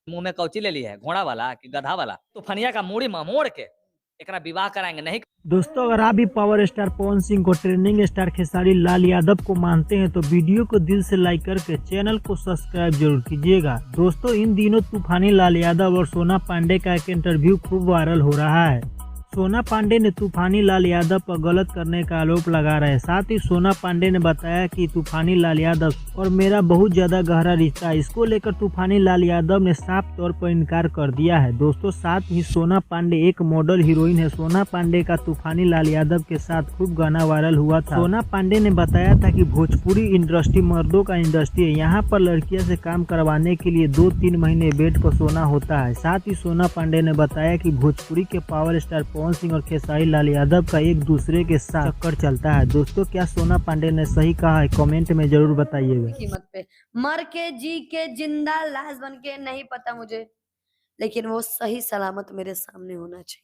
मुंह में कौची ले ली है, घोड़ा वाला कि गधा वाला? तूफानिया का मूड़ी ममोड़ के एकरा विवाह कराएंगे नहीं। दोस्तों, अगर आप भी पावर स्टार पवन सिंह को ट्रेंडिंग स्टार खेसारी लाल यादव को मानते हैं तो वीडियो को दिल से लाइक करके चैनल को सब्सक्राइब जरूर कीजिएगा। दोस्तों, इन दिनों तूफानी लाल यादव और सोना पांडे का एक इंटरव्यू खूब वायरल हो रहा है। सोना पांडे ने तूफानी लाल यादव पर गलत करने का आरोप लगा रहे हैं। साथ ही सोना पांडे ने बताया कि तूफानी लाल यादव और मेरा बहुत ज्यादा गहरा रिश्ता है। इसको लेकर तूफानी लाल यादव ने साफ तौर पर इनकार कर दिया है। दोस्तों, साथ ही सोना पांडे एक मॉडल हीरोइन है। सोना पांडे का तूफानी लाल यादव के साथ खूब गाना वायरल हुआ था। सोना पांडे ने बताया था कि भोजपुरी इंडस्ट्री मर्दों का इंडस्ट्री है, यहाँ पर लड़कियों से काम करवाने के लिए 2-3 महीने बेड पर सोना होता है। साथ ही सोना पांडे ने बताया कि भोजपुरी के पावर स्टार पवन सिंह और खेसारी लाल यादव का एक दूसरे के साथ चक्कर चलता है। दोस्तों, क्या सोना पांडे ने सही कहा है? कमेंट में जरूर बताइएगा। कीमत पे मर के जी के जिंदा लाश बन के नहीं पता मुझे, लेकिन वो सही सलामत मेरे सामने होना चाहिए।